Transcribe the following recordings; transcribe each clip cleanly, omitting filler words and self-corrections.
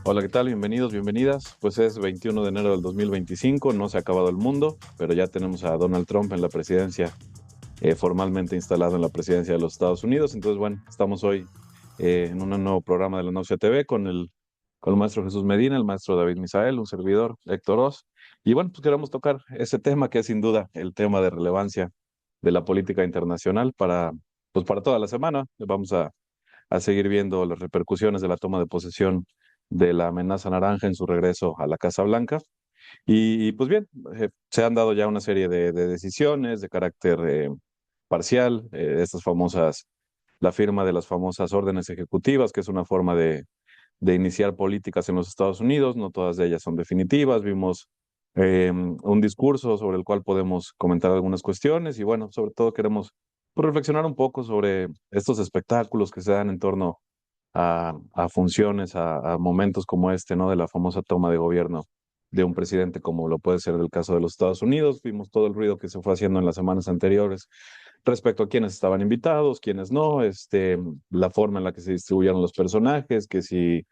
Hola, ¿qué tal? Bienvenidos, bienvenidas. Pues es 21 de enero del 2025, no se ha acabado el mundo, pero ya tenemos a Donald Trump en la presidencia, formalmente instalado en la presidencia de los Estados Unidos. Entonces, bueno, estamos hoy en un nuevo programa de la Nausia TV con el maestro Jesús Medina, el maestro David Misael, un servidor, Héctor Oz. Y bueno, pues queremos tocar ese tema que es sin duda el tema de relevancia de la política internacional para toda la semana. Vamos a seguir viendo las repercusiones de la toma de posesión de la amenaza naranja en su regreso a la Casa Blanca. Pues bien, se han dado ya una serie de decisiones de carácter parcial, la firma de las famosas órdenes ejecutivas, que es una forma de iniciar políticas en los Estados Unidos. No todas de ellas son definitivas. Vimos un discurso sobre el cual podemos comentar algunas cuestiones y bueno, sobre todo queremos pues, reflexionar un poco sobre estos espectáculos que se dan en torno a funciones, a momentos como este, ¿no? De la famosa toma de gobierno de un presidente, como lo puede ser el caso de los Estados Unidos. Vimos todo el ruido que se fue haciendo en las semanas anteriores respecto a quiénes estaban invitados, quiénes no, la forma en la que se distribuyeron los personajes, que si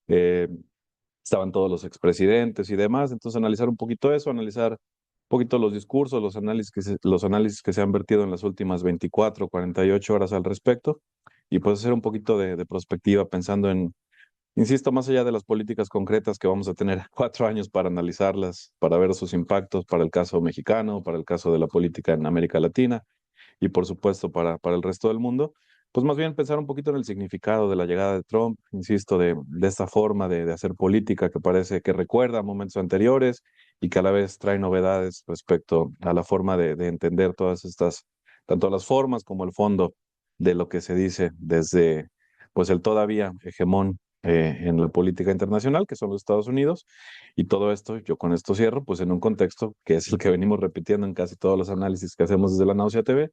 eh, estaban todos los expresidentes y demás. Entonces, analizar un poquito eso, analizar un poquito los discursos, los análisis que se han vertido en las últimas 24, 48 horas al respecto, y pues hacer un poquito de prospectiva pensando en, insisto, más allá de las políticas concretas que vamos a tener 4 años para analizarlas, para ver sus impactos para el caso mexicano, para el caso de la política en América Latina y por supuesto para el resto del mundo, pues más bien pensar un poquito en el significado de la llegada de Trump, insisto, de esta forma de hacer política que parece que recuerda a momentos anteriores y que a la vez trae novedades respecto a la forma de entender todas estas, tanto las formas como el fondo de lo que se dice desde pues el todavía hegemón en la política internacional, que son los Estados Unidos, y todo esto, yo con esto cierro, pues en un contexto que es el que venimos repitiendo en casi todos los análisis que hacemos desde la Náusea TV,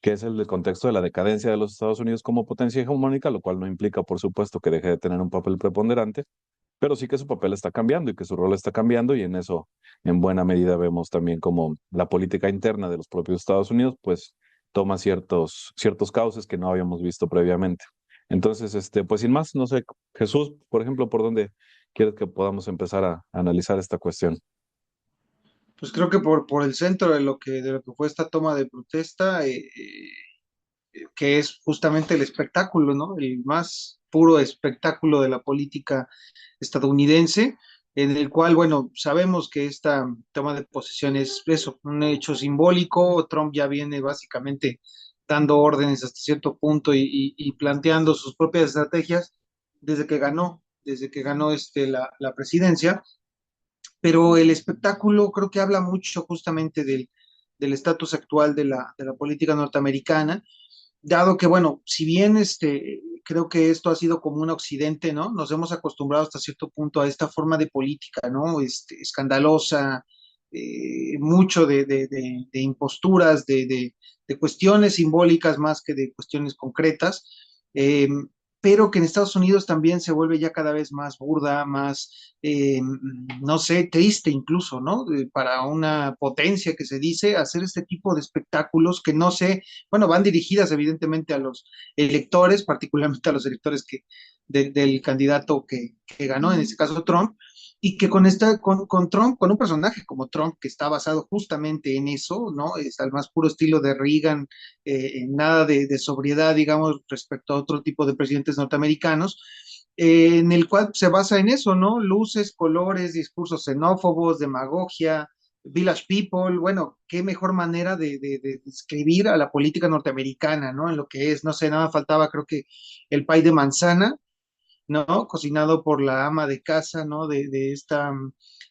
que es el del contexto de la decadencia de los Estados Unidos como potencia hegemónica, lo cual no implica, por supuesto, que deje de tener un papel preponderante, pero sí que su papel está cambiando y que su rol está cambiando, y en eso, en buena medida, vemos también como la política interna de los propios Estados Unidos, pues toma ciertos cauces que no habíamos visto previamente. Entonces, pues sin más, no sé, Jesús, por ejemplo, ¿por dónde quieres que podamos empezar a analizar esta cuestión? Pues creo que por el centro de lo que fue esta toma de protesta, que es justamente el espectáculo, ¿no? El más puro espectáculo de la política estadounidense, en el cual, bueno, sabemos que esta toma de posesión es eso, un hecho simbólico. Trump ya viene básicamente dando órdenes hasta cierto punto y planteando sus propias estrategias desde que ganó la presidencia, pero el espectáculo creo que habla mucho justamente del estatus actual de la política norteamericana, dado que, bueno, si bien creo que esto ha sido como un occidente, ¿no? Nos hemos acostumbrado hasta cierto punto a esta forma de política, ¿no? Escandalosa, mucho de imposturas, de cuestiones simbólicas más que de cuestiones concretas. eh, pero que en Estados Unidos también se vuelve ya cada vez más burda, más, no sé, triste incluso, ¿no? Para una potencia que se dice, hacer este tipo de espectáculos que no sé, bueno, van dirigidas evidentemente a los electores, particularmente a los electores del candidato que ganó, en este caso Trump, y que con Trump, con un personaje como Trump, que está basado justamente en eso, ¿no? Es al más puro estilo de Reagan, nada de sobriedad, digamos, respecto a otro tipo de presidentes norteamericanos, en el cual se basa en eso, ¿no? Luces, colores, discursos xenófobos, demagogia, Village People. Bueno, qué mejor manera de describir a la política norteamericana, ¿no? En lo que es, no sé, nada faltaba, creo que el pay de manzana, ¿no? Cocinado por la ama de casa, ¿no? De esta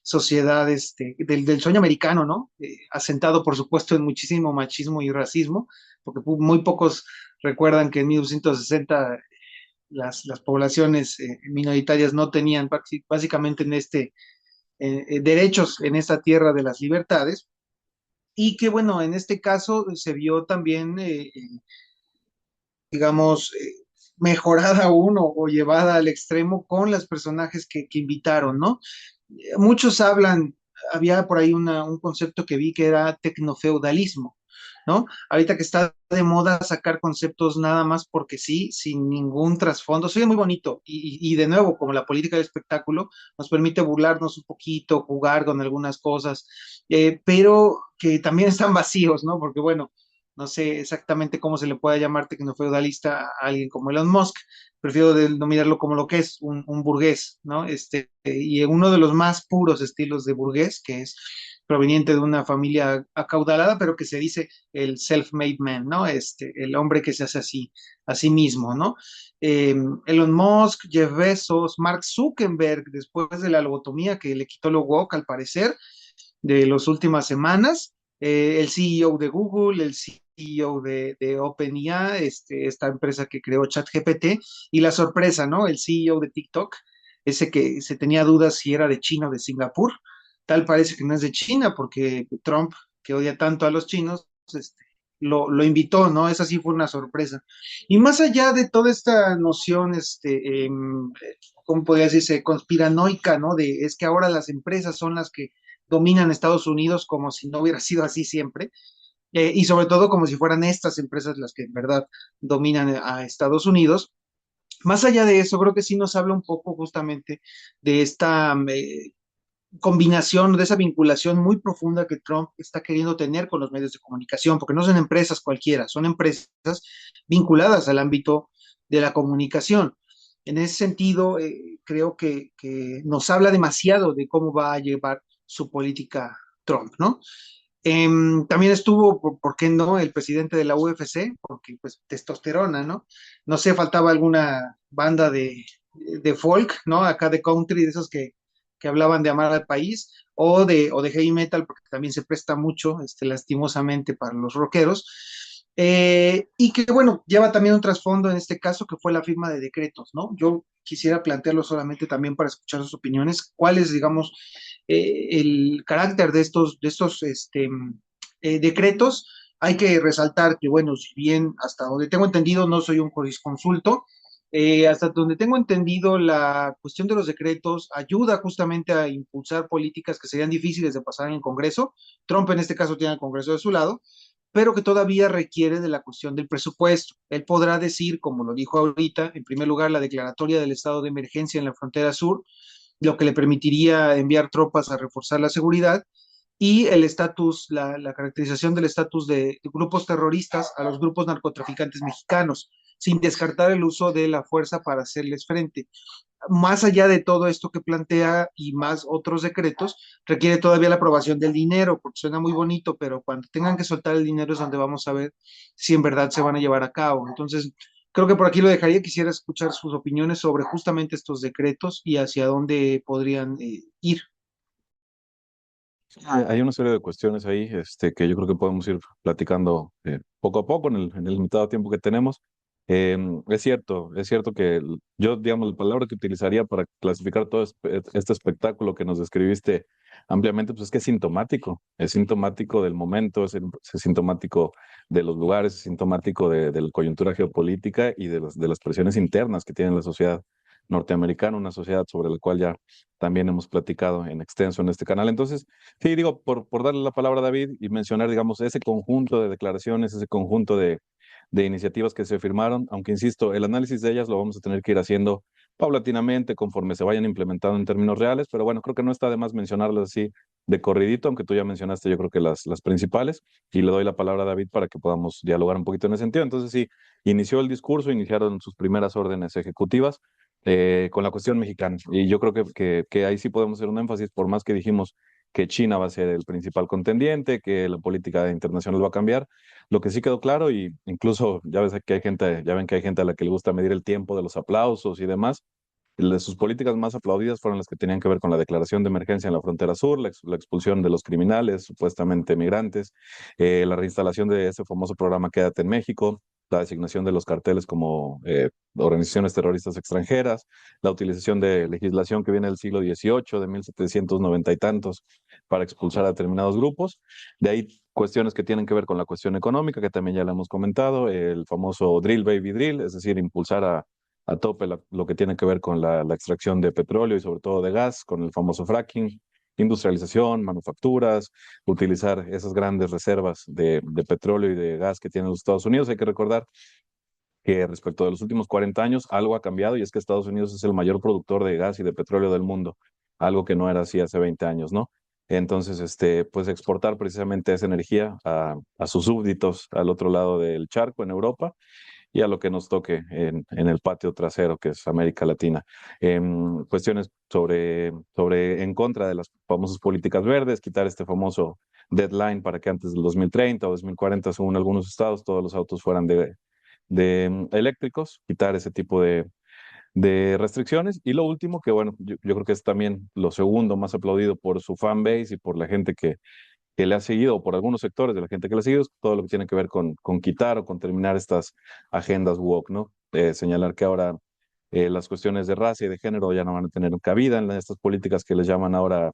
sociedad, del sueño americano, ¿no? Asentado, por supuesto, en muchísimo machismo y racismo, porque muy pocos recuerdan que en 1960 las poblaciones minoritarias no tenían básicamente derechos en esta tierra de las libertades, y que, bueno, en este caso se vio también, digamos, mejorada aún o llevada al extremo con los personajes que invitaron, ¿no? Muchos hablan, había por ahí un concepto que vi que era tecnofeudalismo, ¿no? Ahorita que está de moda sacar conceptos nada más porque sí, sin ningún trasfondo, soy muy bonito y de nuevo, como la política del espectáculo nos permite burlarnos un poquito, jugar con algunas cosas, pero que también están vacíos, ¿no? Porque bueno, no sé exactamente cómo se le puede llamar tecnofeudalista a alguien como Elon Musk, prefiero denominarlo como lo que es, un burgués, ¿no? Y uno de los más puros estilos de burgués, que es proveniente de una familia acaudalada, pero que se dice el self-made man, ¿no? El hombre que se hace así, a sí mismo, ¿no? Elon Musk, Jeff Bezos, Mark Zuckerberg, después de la lobotomía que le quitó lo woke al parecer, de las últimas semanas, el CEO de Google, el CEO de OpenAI, esta empresa que creó ChatGPT, y la sorpresa, ¿no? El CEO de TikTok, ese que se tenía dudas si era de China o de Singapur, tal parece que no es de China, porque Trump, que odia tanto a los chinos, lo invitó, ¿no? Esa sí fue una sorpresa. Y más allá de toda esta noción, ¿cómo podría decirse? Conspiranoica, ¿no? De es que ahora las empresas son las que dominan Estados Unidos como si no hubiera sido así siempre, y sobre todo como si fueran estas empresas las que en verdad dominan a Estados Unidos. Más allá de eso, creo que sí nos habla un poco justamente de esta combinación, de esa vinculación muy profunda que Trump está queriendo tener con los medios de comunicación, porque no son empresas cualquiera, son empresas vinculadas al ámbito de la comunicación. En ese sentido, creo que nos habla demasiado de cómo va a llevar su política Trump, ¿no? También estuvo, ¿por qué no?, el presidente de la UFC, porque pues testosterona, ¿no? No sé, faltaba alguna banda de folk, ¿no? Acá de country, de esos que hablaban de amar al país, o de heavy metal, porque también se presta mucho, lastimosamente, para los rockeros. Y que, bueno, lleva también un trasfondo en este caso, que fue la firma de decretos, ¿no? Yo quisiera plantearlo solamente también para escuchar sus opiniones, cuáles, digamos, el carácter de estos decretos. Hay que resaltar que, bueno, si bien hasta donde tengo entendido, no soy un jurisconsulto, hasta donde tengo entendido, la cuestión de los decretos ayuda justamente a impulsar políticas que serían difíciles de pasar en el Congreso. Trump en este caso tiene el Congreso de su lado, pero que todavía requiere de la cuestión del presupuesto. Él podrá decir, como lo dijo ahorita, en primer lugar, la declaratoria del estado de emergencia en la frontera sur, lo que le permitiría enviar tropas a reforzar la seguridad, y el estatus, la caracterización del estatus de grupos terroristas a los grupos narcotraficantes mexicanos, sin descartar el uso de la fuerza para hacerles frente. Más allá de todo esto que plantea y más otros decretos, requiere todavía la aprobación del dinero, porque suena muy bonito, pero cuando tengan que soltar el dinero es donde vamos a ver si en verdad se van a llevar a cabo. Entonces, creo que por aquí lo dejaría. Quisiera escuchar sus opiniones sobre justamente estos decretos y hacia dónde podrían ir. Hay una serie de cuestiones ahí, que yo creo que podemos ir platicando poco a poco en el limitado tiempo que tenemos. Es cierto que yo, digamos, la palabra que utilizaría para clasificar todo este espectáculo que nos describiste ampliamente, pues es que es sintomático del momento, es sintomático de los lugares, es sintomático de la coyuntura geopolítica y de las presiones internas que tiene la sociedad norteamericana, una sociedad sobre la cual ya también hemos platicado en extenso en este canal. Entonces, sí, digo, por darle la palabra a David y mencionar, digamos, ese conjunto de declaraciones, ese conjunto de iniciativas que se firmaron, aunque insisto, el análisis de ellas lo vamos a tener que ir haciendo paulatinamente conforme se vayan implementando en términos reales, pero bueno, creo que no está de más mencionarlas así de corridito, aunque tú ya mencionaste yo creo que las principales, y le doy la palabra a David para que podamos dialogar un poquito en ese sentido. Entonces sí, inició el discurso, iniciaron sus primeras órdenes ejecutivas con la cuestión mexicana, y yo creo que ahí sí podemos hacer un énfasis, por más que dijimos que China va a ser el principal contendiente, que la política internacional va a cambiar. Lo que sí quedó claro, y incluso ya ves que hay gente, ya ven que hay gente a la que le gusta medir el tiempo de los aplausos y demás. De sus políticas más aplaudidas fueron las que tenían que ver con la declaración de emergencia en la frontera sur, la expulsión de los criminales, supuestamente migrantes, la reinstalación de ese famoso programa Quédate en México, la designación de los carteles como organizaciones terroristas extranjeras, la utilización de legislación que viene del siglo XVIII, de 1790 y tantos, para expulsar a determinados grupos. De ahí cuestiones que tienen que ver con la cuestión económica, que también ya la hemos comentado, el famoso drill baby drill, es decir, impulsar a tope lo que tiene que ver con la extracción de petróleo y sobre todo de gas, con el famoso fracking, industrialización, manufacturas, utilizar esas grandes reservas de petróleo y de gas que tienen los Estados Unidos. Hay que recordar que respecto de los últimos 40 años, algo ha cambiado y es que Estados Unidos es el mayor productor de gas y de petróleo del mundo, algo que no era así hace 20 años, ¿no? Entonces, pues exportar precisamente esa energía a sus súbditos al otro lado del charco en Europa y a lo que nos toque en el patio trasero, que es América Latina. Cuestiones en contra de las famosas políticas verdes, quitar este famoso deadline para que antes del 2030 o 2040, según algunos estados, todos los autos fueran de eléctricos, quitar ese tipo de restricciones. Y lo último, que bueno, yo creo que es también lo segundo más aplaudido por su fan base y por la gente que le ha seguido, o por algunos sectores de la gente que le ha seguido, es todo lo que tiene que ver con quitar o con terminar estas agendas woke, ¿no? Señalar que ahora las cuestiones de raza y de género ya no van a tener cabida en estas políticas que les llaman ahora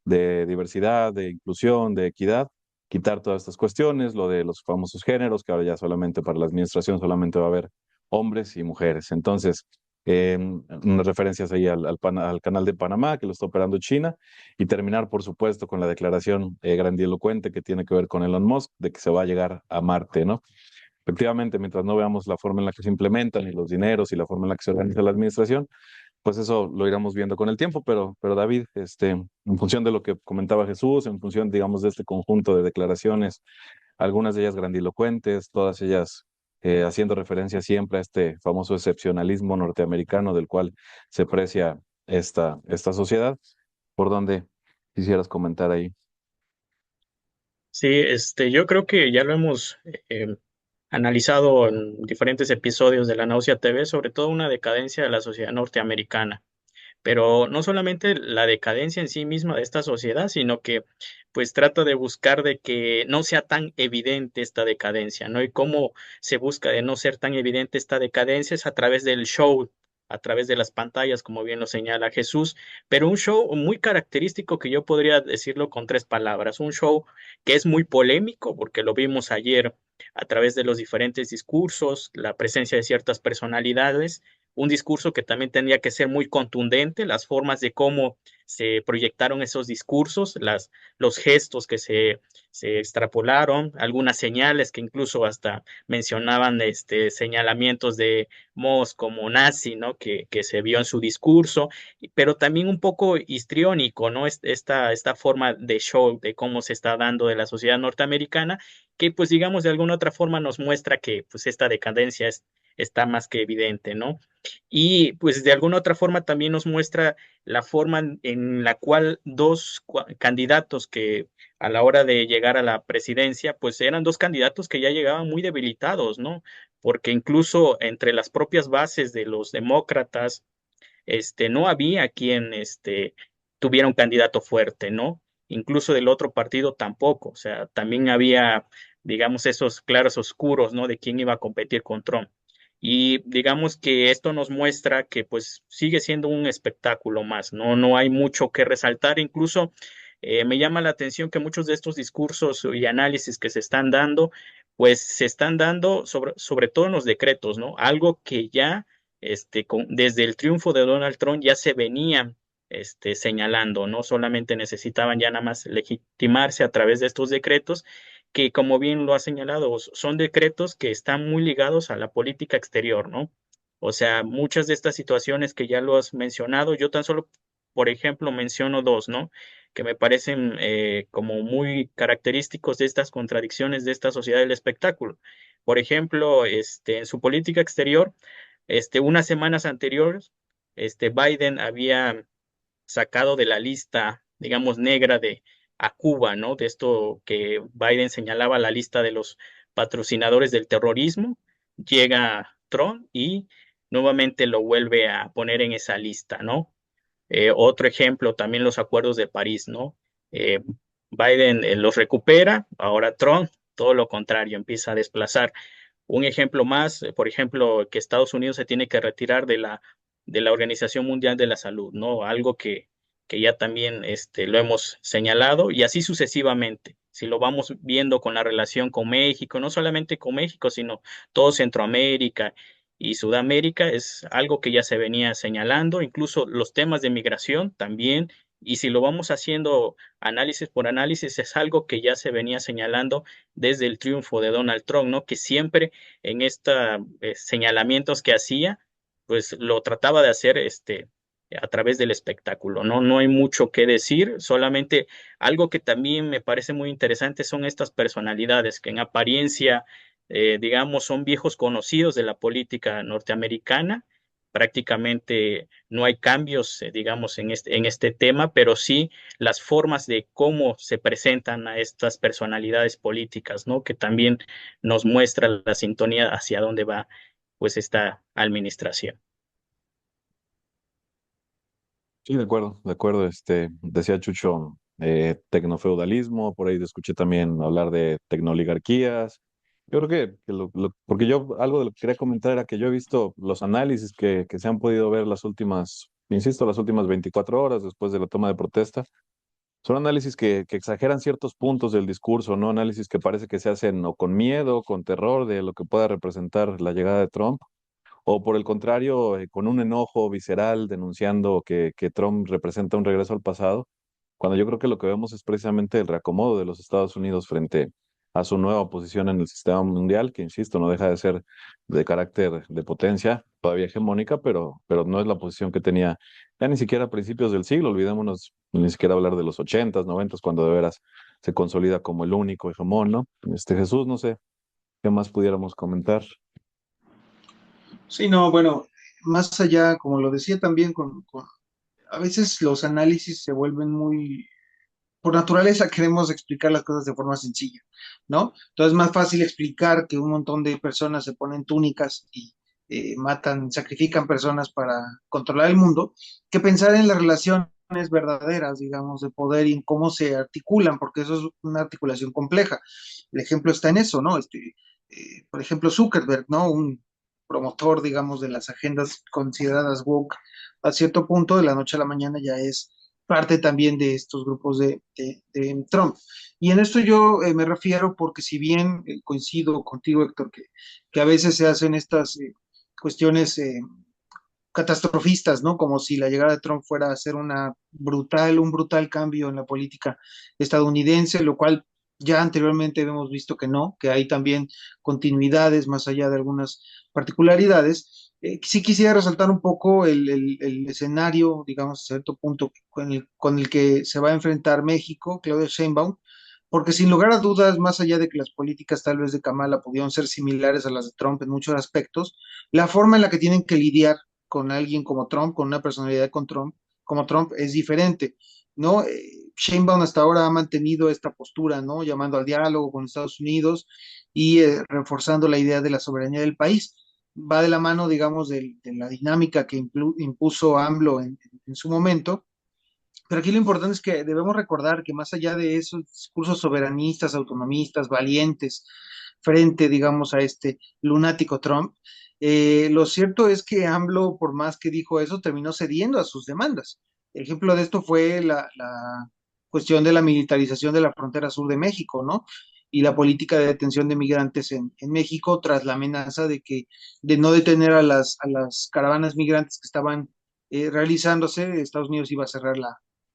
de diversidad, de inclusión, de equidad, quitar todas estas cuestiones, lo de los famosos géneros, que ahora ya solamente para la administración solamente va a haber hombres y mujeres. Entonces, unas referencias ahí al canal de Panamá que lo está operando China y terminar, por supuesto, con la declaración grandilocuente que tiene que ver con Elon Musk de que se va a llegar a Marte, ¿no? Efectivamente, mientras no veamos la forma en la que se implementan y los dineros y la forma en la que se organiza la administración, pues eso lo iremos viendo con el tiempo, pero David, en función de lo que comentaba Jesús, en función, digamos, de este conjunto de declaraciones, algunas de ellas grandilocuentes, todas ellas haciendo referencia siempre a este famoso excepcionalismo norteamericano del cual se precia esta sociedad, ¿por dónde quisieras comentar ahí? Sí, yo creo que ya lo hemos analizado en diferentes episodios de La Náusea TV, sobre todo una decadencia de la sociedad norteamericana. Pero no solamente la decadencia en sí misma de esta sociedad, sino que pues trata de buscar de que no sea tan evidente esta decadencia, ¿no? Y cómo se busca de no ser tan evidente esta decadencia es a través del show, a través de las pantallas, como bien lo señala Jesús, pero un show muy característico que yo podría decirlo con tres palabras, un show que es muy polémico, porque lo vimos ayer a través de los diferentes discursos, la presencia de ciertas personalidades, un discurso que también tendría que ser muy contundente, las formas de cómo se proyectaron esos discursos, los gestos que se extrapolaron, algunas señales que incluso hasta mencionaban señalamientos de Moss como nazi, ¿no? Que se vio en su discurso, pero también un poco histriónico, ¿no? Esta forma de show, de cómo se está dando de la sociedad norteamericana, que pues digamos de alguna otra forma nos muestra que pues esta decadencia está más que evidente, ¿no? Y pues de alguna otra forma también nos muestra la forma en la cual dos candidatos que a la hora de llegar a la presidencia, pues eran dos candidatos que ya llegaban muy debilitados, ¿no? Porque incluso entre las propias bases de los demócratas, no había quien, tuviera un candidato fuerte, ¿no? Incluso del otro partido tampoco, o sea, también había, digamos, esos claros oscuros, ¿no? De quién iba a competir con Trump. Y digamos que esto nos muestra que pues sigue siendo un espectáculo más, ¿no? No hay mucho que resaltar, incluso me llama la atención que muchos de estos discursos y análisis que se están dando, pues se están dando sobre todo en los decretos, ¿no? Algo que ya desde el triunfo de Donald Trump ya se venía señalando, no solamente necesitaban ya nada más legitimarse a través de estos decretos, que como bien lo ha señalado, son decretos que están muy ligados a la política exterior, ¿no? O sea, muchas de estas situaciones que ya lo has mencionado, yo tan solo, por ejemplo, menciono dos, ¿no? Que me parecen como muy característicos de estas contradicciones de esta sociedad del espectáculo. Por ejemplo, en su política exterior, unas semanas anteriores, Biden había sacado de la lista, digamos, negra de a Cuba, ¿no? De esto que Biden señalaba la lista de los patrocinadores del terrorismo, llega Trump y nuevamente lo vuelve a poner en esa lista, ¿no? Otro ejemplo, también los acuerdos de París, ¿no? Eh, Biden los recupera, ahora Trump, todo lo contrario, empieza a desplazar. Un ejemplo más, por ejemplo, que Estados Unidos se tiene que retirar de la Organización Mundial de la Salud, ¿no? Algo que ya también lo hemos señalado y así sucesivamente. Si lo vamos viendo con la relación con México, no solamente con México, sino todo Centroamérica y Sudamérica, es algo que ya se venía señalando, incluso los temas de migración también Y si lo vamos haciendo análisis por análisis, es algo que ya se venía señalando desde el triunfo de Donald Trump, ¿no? Que siempre en estos señalamientos que hacía, pues lo trataba de hacer a través del espectáculo, ¿no? No hay mucho que decir, solamente algo que también me parece muy interesante son estas personalidades que en apariencia, digamos, son viejos conocidos de la política norteamericana. Prácticamente no hay cambios, digamos, en este tema, pero sí las formas de cómo se presentan a estas personalidades políticas, ¿no? Que también nos muestra la sintonía hacia dónde va, pues, esta administración. Sí, de acuerdo, de acuerdo. Decía Chucho, tecnofeudalismo, por ahí escuché también hablar de tecnooligarquías. Yo creo porque yo algo de lo que quería comentar era que yo he visto los análisis que se han podido ver las últimas, insisto, las últimas 24 horas después de la toma de protesta. Son análisis que exageran ciertos puntos del discurso, ¿no? Análisis que parece que se hacen o con miedo, con terror de lo que pueda representar la llegada de Trump o por el contrario, con un enojo visceral denunciando que Trump representa un regreso al pasado, cuando yo creo que lo que vemos es precisamente el reacomodo de los Estados Unidos frente a su nueva posición en el sistema mundial, que insisto, no deja de ser de carácter de potencia, todavía hegemónica, pero no es la posición que tenía ya ni siquiera a principios del siglo, olvidémonos ni siquiera hablar de los ochentas, noventas, cuando de veras se consolida como el único hegemón, ¿no? Jesús, no sé qué más pudiéramos comentar. Sí, no, bueno, más allá, como lo decía también, a veces los análisis se vuelven muy, por naturaleza queremos explicar las cosas de forma sencilla, ¿no? Entonces es más fácil explicar que un montón de personas se ponen túnicas y matan, sacrifican personas para controlar el mundo, que pensar en las relaciones verdaderas, digamos, de poder y en cómo se articulan, porque eso es una articulación compleja. El ejemplo está en eso, ¿no? Por ejemplo, Zuckerberg, ¿no? Un promotor, digamos, de las agendas consideradas woke, a cierto punto, de la noche a la mañana ya es parte también de estos grupos de Trump. Y en esto yo me refiero porque si bien coincido contigo, Héctor, que a veces se hacen estas cuestiones catastrofistas, ¿no? Como si la llegada de Trump fuera a ser un brutal cambio en la política estadounidense, lo cual ya anteriormente hemos visto que no, que hay también continuidades más allá de algunas particularidades. Sí quisiera resaltar un poco el escenario, digamos, a cierto punto, con el que se va a enfrentar México, Claudia Sheinbaum, porque sin lugar a dudas, más allá de que las políticas tal vez de Kamala pudieron ser similares a las de Trump en muchos aspectos, la forma en la que tienen que lidiar con alguien como Trump, con una personalidad con Trump, como Trump, es diferente, ¿no? Sheinbaum hasta ahora ha mantenido esta postura, ¿no? Llamando al diálogo con Estados Unidos y reforzando la idea de la soberanía del país. Va de la mano, digamos, de la dinámica que impuso AMLO en su momento, pero aquí lo importante es que debemos recordar que más allá de esos discursos soberanistas, autonomistas, valientes, frente, digamos, a este lunático Trump, lo cierto es que AMLO, por más que dijo eso, terminó cediendo a sus demandas. El ejemplo de esto fue la cuestión de la militarización de la frontera sur de México, ¿no? Y la política de detención de migrantes en México tras la amenaza de no detener a las caravanas migrantes que estaban realizándose, Estados Unidos iba a cerrar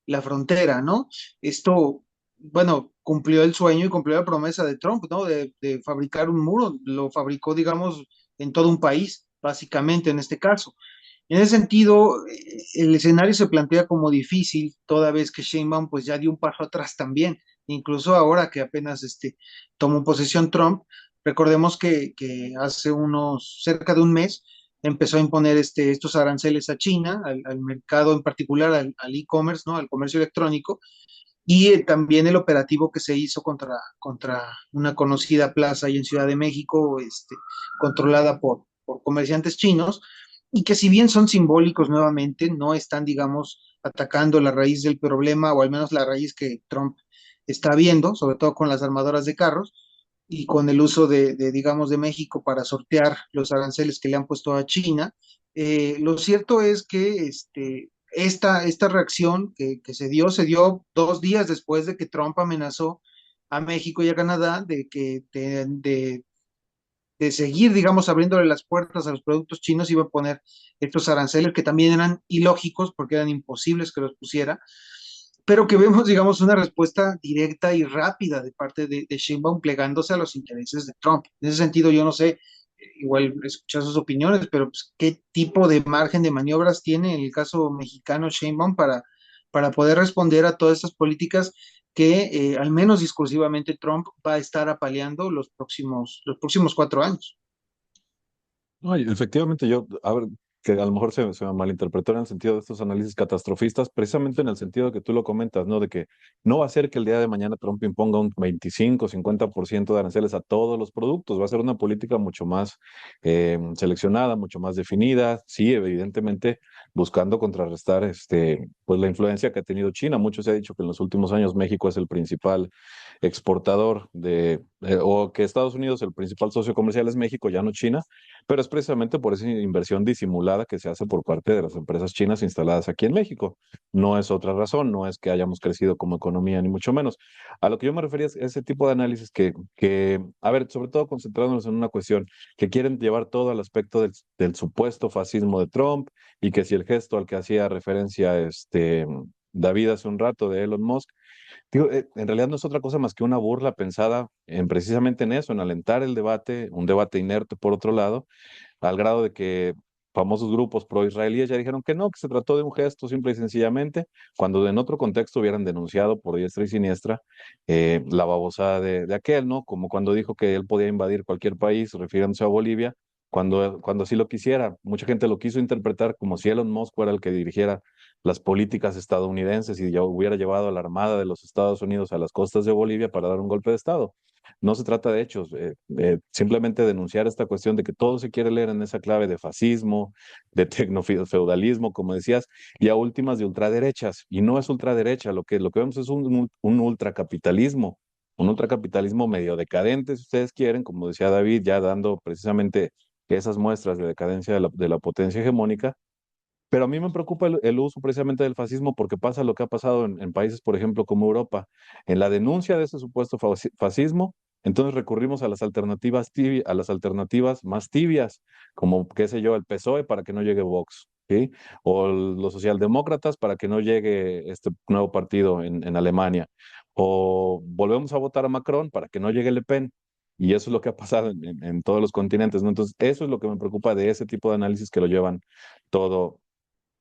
la frontera, ¿no? Esto, bueno, cumplió el sueño y cumplió la promesa de Trump, ¿no? De fabricar un muro, lo fabricó, digamos, en todo un país, básicamente en este caso. En ese sentido, el escenario se plantea como difícil, toda vez que Sheinbaum pues ya dio un paso atrás también, incluso ahora que apenas tomó posesión Trump, recordemos que hace cerca de un mes, empezó a imponer estos aranceles a China, al mercado en particular, al e-commerce, ¿no? Al comercio electrónico, y también el operativo que se hizo contra una conocida plaza ahí en Ciudad de México, controlada por comerciantes chinos, y que si bien son simbólicos nuevamente, no están, digamos, atacando la raíz del problema, o al menos la raíz que Trump está viendo, sobre todo con las armadoras de carros, y con el uso digamos, de México para sortear los aranceles que le han puesto a China. Lo cierto es que esta reacción que se dio 2 días después de que Trump amenazó a México y a Canadá de seguir, digamos, abriéndole las puertas a los productos chinos, iba a poner estos aranceles que también eran ilógicos porque eran imposibles que los pusiera. pero que vemos, digamos, una respuesta directa y rápida de parte de Sheinbaum plegándose a los intereses de Trump. En ese sentido, yo no sé, igual escuchar sus opiniones, pero pues, ¿qué tipo de margen de maniobras tiene en el caso mexicano Sheinbaum para poder responder a todas estas políticas que, al menos discursivamente, Trump va a estar apaleando los próximos 4 años? No, y efectivamente, a ver, que a lo mejor se me malinterpretó en el sentido de estos análisis catastrofistas, precisamente en el sentido que tú lo comentas, ¿no? De que no va a ser que el día de mañana Trump imponga un 25, 50% de aranceles a todos los productos, va a ser una política mucho más seleccionada, mucho más definida, sí, evidentemente buscando contrarrestar pues la influencia que ha tenido China. Mucho se ha dicho que en los últimos años México es el principal exportador o que Estados Unidos, el principal socio comercial es México, ya no China, pero es precisamente por esa inversión disimulada que se hace por parte de las empresas chinas instaladas aquí en México. No es otra razón, no es que hayamos crecido como economía, ni mucho menos. A lo que yo me refería es ese tipo de análisis a ver, sobre todo concentrándonos en una cuestión, que quieren llevar todo al aspecto del supuesto fascismo de Trump y que si el gesto al que hacía referencia David hace un rato de Elon Musk, digo, en realidad no es otra cosa más que una burla pensada precisamente en eso, en alentar el debate, un debate inerte por otro lado, al grado de que famosos grupos pro-israelíes ya dijeron que no, que se trató de un gesto simple y sencillamente, cuando en otro contexto hubieran denunciado por diestra y siniestra la babosada de aquel, ¿no? Como cuando dijo que él podía invadir cualquier país, refiriéndose a Bolivia, cuando así lo quisiera. Mucha gente lo quiso interpretar como si Elon Musk fuera el que dirigiera las políticas estadounidenses y ya hubiera llevado a la Armada de los Estados Unidos a las costas de Bolivia para dar un golpe de Estado. No se trata de hechos, simplemente denunciar esta cuestión de que todo se quiere leer en esa clave de fascismo, de tecnofeudalismo, como decías, y a últimas de ultraderechas. Y no es ultraderecha, lo que vemos es un ultracapitalismo, un ultracapitalismo medio decadente, si ustedes quieren, como decía David, ya dando precisamente esas muestras de decadencia de la potencia hegemónica, pero a mí me preocupa el uso precisamente del fascismo porque pasa lo que ha pasado en países, por ejemplo, como Europa. En la denuncia de ese supuesto fascismo, entonces recurrimos a las a las alternativas más tibias, como, qué sé yo, el PSOE para que no llegue Vox, ¿sí? O los socialdemócratas para que no llegue este nuevo partido en Alemania. O volvemos a votar a Macron para que no llegue Le Pen. Y eso es lo que ha pasado en todos los continentes, ¿no? Entonces, eso es lo que me preocupa de ese tipo de análisis que lo llevan todo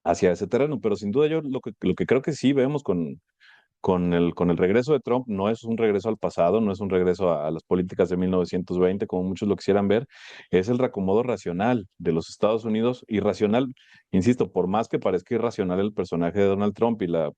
hacia ese terreno. Pero sin duda yo lo que creo que sí vemos con el regreso de Trump no es un regreso al pasado, no es un regreso a las políticas de 1920, como muchos lo quisieran ver, es el reacomodo racional de los Estados Unidos, irracional, insisto, por más que parezca irracional el personaje de Donald Trump y la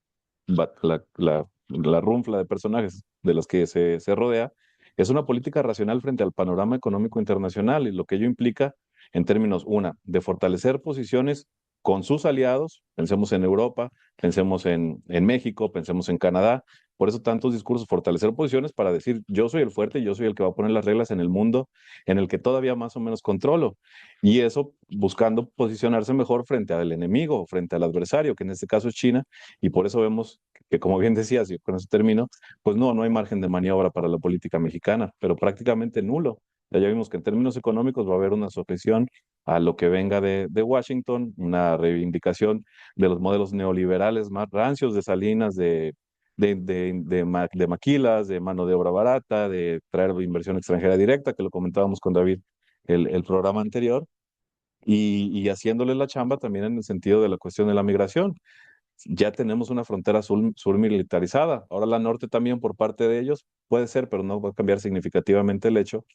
runfla de personajes de los que se rodea, es una política racional frente al panorama económico internacional y lo que ello implica en términos, una, de fortalecer posiciones con sus aliados, pensemos en Europa, pensemos en México, pensemos en Canadá. Por eso tantos discursos, fortalecer posiciones para decir, yo soy el fuerte, yo soy el que va a poner las reglas en el mundo en el que todavía más o menos controlo. Y eso buscando posicionarse mejor frente al enemigo, frente al adversario, que en este caso es China. Y por eso vemos que, como bien decías, y con eso termino, pues no hay margen de maniobra para la política mexicana, pero prácticamente nulo. Ya vimos que en términos económicos va a haber una sujeción a lo que venga de Washington, una reivindicación de los modelos neoliberales más rancios de Salinas, de maquilas, de mano de obra barata, de traer inversión extranjera directa, que lo comentábamos con David el programa anterior, y haciéndole la chamba también en el sentido de la cuestión de la migración. Ya tenemos una frontera sur militarizada, ahora la norte también por parte de ellos, puede ser, pero no va a cambiar significativamente el hecho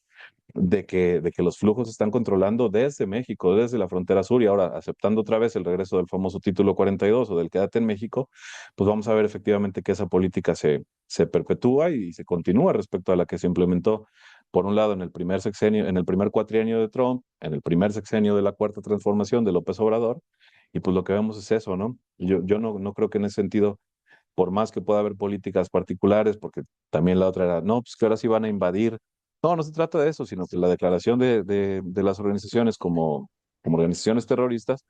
de que los flujos se están controlando desde México, desde la frontera sur, y ahora aceptando otra vez el regreso del famoso título 42 o del Quédate en México, pues vamos a ver efectivamente que esa política se perpetúa y se continúa respecto a la que se implementó, por un lado, en el primer sexenio, en el primer cuatrienio de Trump, en el primer sexenio de la cuarta transformación de López Obrador, y pues lo que vemos es eso, ¿no? Yo no creo que en ese sentido, por más que pueda haber políticas particulares, porque también la otra era, no, pues que ahora sí van a invadir. No, no se trata de eso, sino que la declaración de las organizaciones como organizaciones terroristas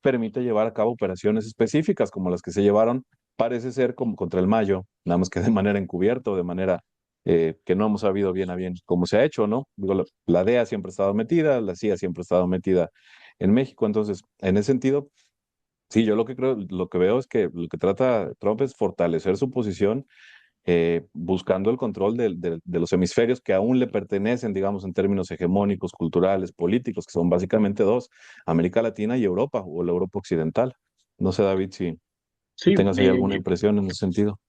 permite llevar a cabo operaciones específicas, como las que se llevaron, parece ser, como contra el Mayo, nada más que de manera encubierta o de manera que no hemos sabido bien a bien cómo se ha hecho, ¿no? Digo, la DEA siempre ha estado metida, la CIA siempre ha estado metida en México, entonces, en ese sentido, Sí, yo lo que creo, lo que veo es que lo que trata Trump es fortalecer su posición, buscando el control de los hemisferios que aún le pertenecen, digamos, en términos hegemónicos, culturales, políticos, que son básicamente dos, América Latina y Europa, o la Europa occidental. No sé, David, si Sí, tengas ahí alguna impresión en ese sentido.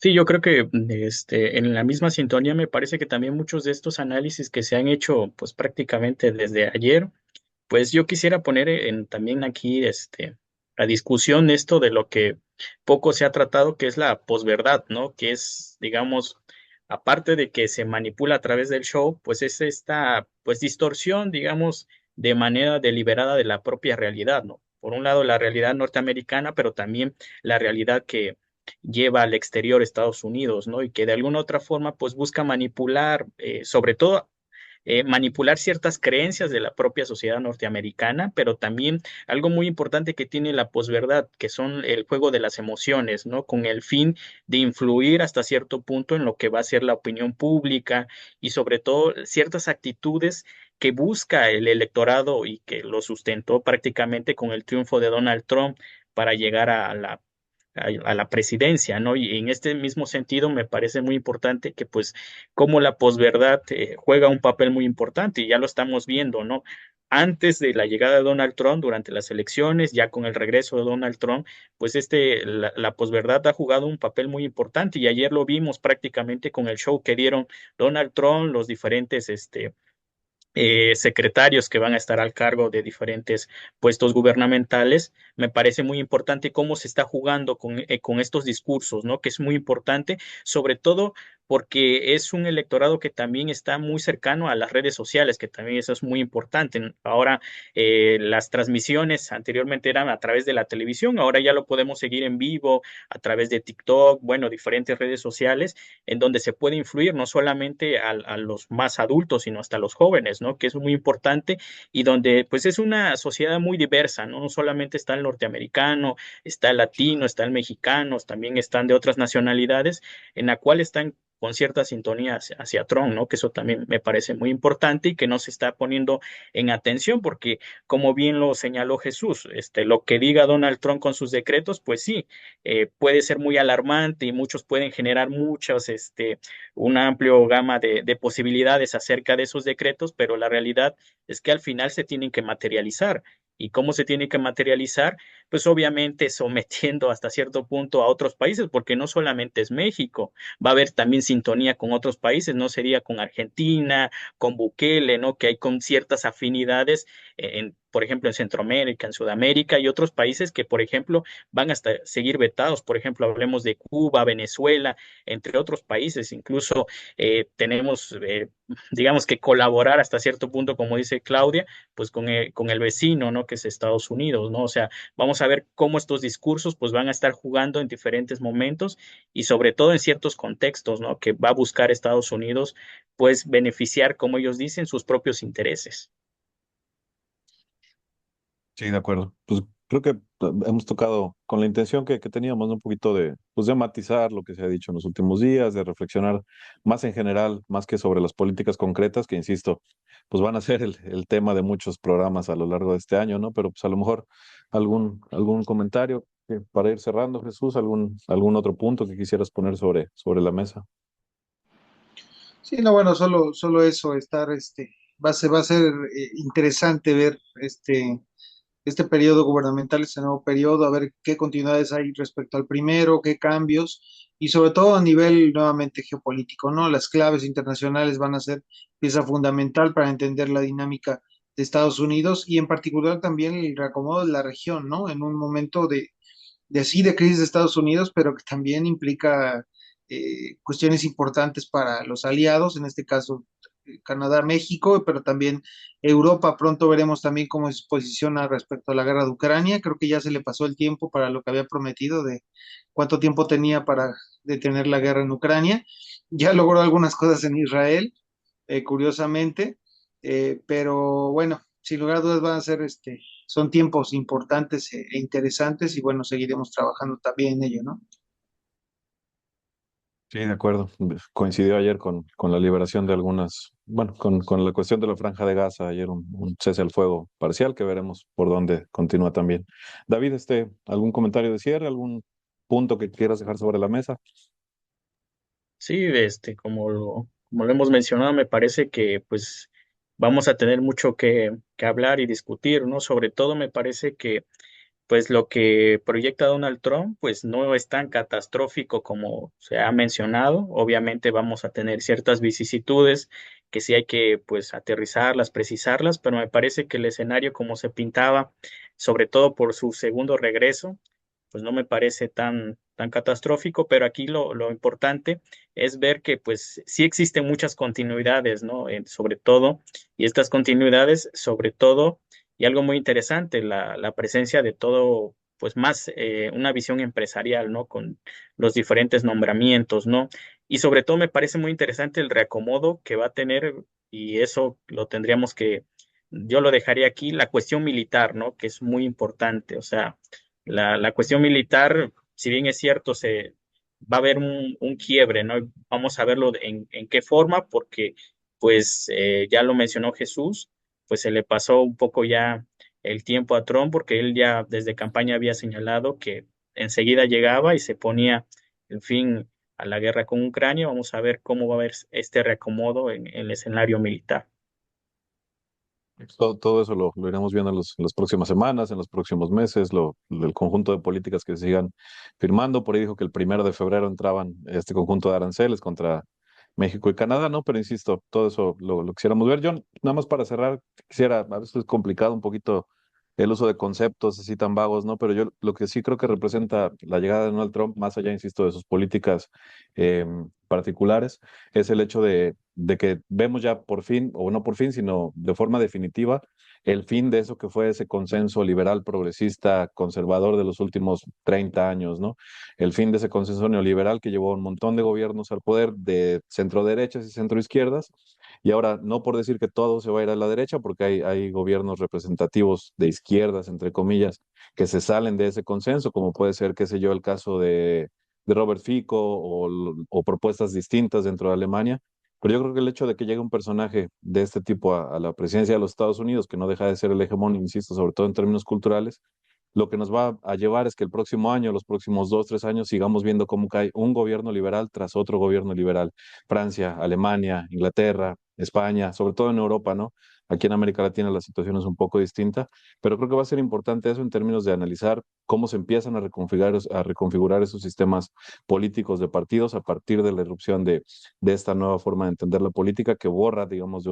sí, yo creo que en la misma sintonía me parece que también muchos de estos análisis que se han hecho pues prácticamente desde ayer, pues yo quisiera poner también aquí a discusión esto de lo que poco se ha tratado, que es la posverdad, ¿no? Que es, digamos, aparte de que se manipula a través del show, pues es esta pues distorsión, digamos, de manera deliberada de la propia realidad, ¿no? Por un lado, la realidad norteamericana, pero también la realidad que lleva al exterior Estados Unidos, ¿no? Y que de alguna otra forma, pues busca manipular, sobre todo manipular ciertas creencias de la propia sociedad norteamericana, pero también algo muy importante que tiene la posverdad, que son el juego de las emociones, ¿no? Con el fin de influir hasta cierto punto en lo que va a ser la opinión pública y sobre todo ciertas actitudes que busca el electorado y que lo sustentó prácticamente con el triunfo de Donald Trump para llegar a la presidencia, ¿no? Y en este mismo sentido me parece muy importante que pues como la posverdad juega un papel muy importante y ya lo estamos viendo, ¿no? Antes de la llegada de Donald Trump, durante las elecciones, ya con el regreso de Donald Trump, pues la posverdad ha jugado un papel muy importante y ayer lo vimos prácticamente con el show que dieron Donald Trump, los diferentes, secretarios que van a estar al cargo de diferentes puestos gubernamentales. Me parece muy importante cómo se está jugando con estos discursos, ¿no? Que es muy importante, sobre todo porque es un electorado que también está muy cercano a las redes sociales, que también eso es muy importante. Ahora, las transmisiones anteriormente eran a través de la televisión, ahora ya lo podemos seguir en vivo a través de TikTok, bueno, diferentes redes sociales en donde se puede influir no solamente a los más adultos, sino hasta los jóvenes, ¿no? Que es muy importante y donde pues es una sociedad muy diversa, ¿no? No solamente está el norteamericano, está el latino, está el mexicano, también están de otras nacionalidades, en la cual están con cierta sintonía hacia Trump, ¿no? Que eso también me parece muy importante y que no se está poniendo en atención porque, como bien lo señaló Jesús, lo que diga Donald Trump con sus decretos, pues sí, puede ser muy alarmante y muchos pueden generar una amplia gama de posibilidades acerca de esos decretos, pero la realidad es que al final se tienen que materializar. ¿Y cómo se tiene que materializar? Pues obviamente sometiendo hasta cierto punto a otros países, porque no solamente es México, va a haber también sintonía con otros países, no sería con Argentina, con Bukele, ¿no? Que hay con ciertas afinidades, por ejemplo, en Centroamérica, en Sudamérica y otros países que, por ejemplo, van hasta seguir vetados. Por ejemplo, hablemos de Cuba, Venezuela, entre otros países. Incluso tenemos, digamos que colaborar hasta cierto punto, como dice Claudia, pues con el vecino, ¿no? Que es Estados Unidos, ¿no? O sea, vamos a ver cómo estos discursos pues van a estar jugando en diferentes momentos y sobre todo en ciertos contextos, ¿no? Que va a buscar Estados Unidos pues beneficiar, como ellos dicen, sus propios intereses. Sí, de acuerdo. Pues creo que hemos tocado con la intención que teníamos, ¿no? Un poquito de, pues, de matizar lo que se ha dicho en los últimos días, de reflexionar más en general, más que sobre las políticas concretas, que insisto, pues van a ser el tema de muchos programas a lo largo de este año, ¿no? Pero pues a lo mejor algún comentario para ir cerrando, Jesús, algún otro punto que quisieras poner sobre la mesa. Sí, no, bueno, solo eso, va a ser interesante ver este periodo gubernamental, este nuevo periodo, a ver qué continuidades hay respecto al primero, qué cambios, y sobre todo a nivel nuevamente geopolítico, ¿no? Las claves internacionales van a ser pieza fundamental para entender la dinámica de Estados Unidos y en particular también el reacomodo de la región, ¿no? En un momento de crisis de Estados Unidos, pero que también implica cuestiones importantes para los aliados, en este caso Canadá, México, pero también Europa. Pronto veremos también cómo se posiciona respecto a la guerra de Ucrania. Creo que ya se le pasó el tiempo para lo que había prometido de cuánto tiempo tenía para detener la guerra en Ucrania. Ya logró algunas cosas en Israel, curiosamente, pero bueno, sin lugar a dudas van a ser son tiempos importantes e interesantes y bueno, seguiremos trabajando también en ello, ¿no? Sí, de acuerdo. Coincidió ayer con la liberación de algunas, bueno, con la cuestión de la Franja de Gaza, ayer un cese al fuego parcial que veremos por dónde continúa también. David, ¿algún comentario de cierre, algún punto que quieras dejar sobre la mesa? Sí, como lo hemos mencionado, me parece que pues vamos a tener mucho que hablar y discutir, ¿no? Sobre todo me parece que pues lo que proyecta Donald Trump, pues no es tan catastrófico como se ha mencionado. Obviamente vamos a tener ciertas vicisitudes que sí hay que pues aterrizarlas, precisarlas, pero me parece que el escenario como se pintaba, sobre todo por su segundo regreso, pues no me parece tan catastrófico, pero aquí lo importante es ver que pues sí existen muchas continuidades, ¿no? Sobre todo, y estas continuidades, sobre todo, y algo muy interesante, la presencia de todo, pues más una visión empresarial, ¿no? Con los diferentes nombramientos, ¿no? Y sobre todo me parece muy interesante el reacomodo que va a tener, y eso lo tendríamos que, yo lo dejaría aquí, la cuestión militar, ¿no? Que es muy importante, o sea, la cuestión militar, si bien es cierto, va a haber un quiebre, ¿no? Vamos a verlo en qué forma, porque pues ya lo mencionó Jesús, pues se le pasó un poco ya el tiempo a Trump, porque él ya desde campaña había señalado que enseguida llegaba y se ponía, en fin, a la guerra con Ucrania. Vamos a ver cómo va a haber este reacomodo en el escenario militar. Todo eso lo iremos viendo en las próximas semanas, en los próximos meses, el conjunto de políticas que se sigan firmando. Por ahí dijo que el 1 de febrero entraban este conjunto de aranceles contra México y Canadá, ¿no? Pero insisto, todo eso lo quisiéramos ver. Yo, nada más para cerrar, quisiera, a veces es complicado un poquito el uso de conceptos así tan vagos, ¿no? Pero yo lo que sí creo que representa la llegada de Donald Trump, más allá, insisto, de sus políticas particulares, es el hecho de que vemos ya por fin, o no por fin, sino de forma definitiva, el fin de eso que fue ese consenso liberal, progresista, conservador de los últimos 30 años, ¿no? El fin de ese consenso neoliberal que llevó a un montón de gobiernos al poder de centro derechas y centro izquierdas. Y ahora, no por decir que todo se va a ir a la derecha, porque hay gobiernos representativos de izquierdas, entre comillas, que se salen de ese consenso, como puede ser, qué sé yo, el caso de Robert Fico o propuestas distintas dentro de Alemania. Pero yo creo que el hecho de que llegue un personaje de este tipo a la presidencia de los Estados Unidos, que no deja de ser el hegemón, insisto, sobre todo en términos culturales, lo que nos va a llevar es que el próximo año, los próximos 2, 3 años, sigamos viendo cómo cae un gobierno liberal tras otro gobierno liberal. Francia, Alemania, Inglaterra, España, sobre todo en Europa, ¿no? Aquí en América Latina la situación es un poco distinta, pero creo que va a ser importante eso en términos de analizar cómo se empiezan a reconfigurar esos sistemas políticos de partidos a partir de la irrupción de esta nueva forma de entender la política que borra, digamos, de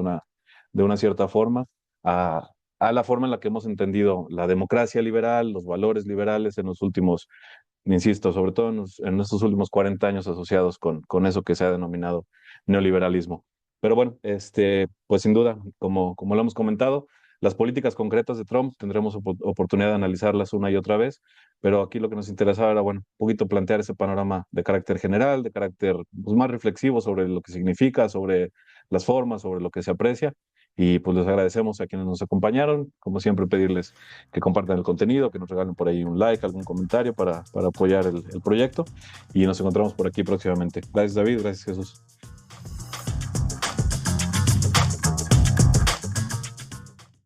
una cierta forma a la forma en la que hemos entendido la democracia liberal, los valores liberales en los últimos, insisto, sobre todo en estos últimos 40 años asociados con eso que se ha denominado neoliberalismo. Pero bueno, pues sin duda, como lo hemos comentado, las políticas concretas de Trump tendremos oportunidad de analizarlas una y otra vez, pero aquí lo que nos interesaba era, bueno, un poquito plantear ese panorama de carácter general, de carácter pues, más reflexivo sobre lo que significa, sobre las formas, sobre lo que se aprecia. Y pues les agradecemos a quienes nos acompañaron. Como siempre, pedirles que compartan el contenido, que nos regalen por ahí un like, algún comentario para apoyar el proyecto. Y nos encontramos por aquí próximamente. Gracias, David. Gracias, Jesús.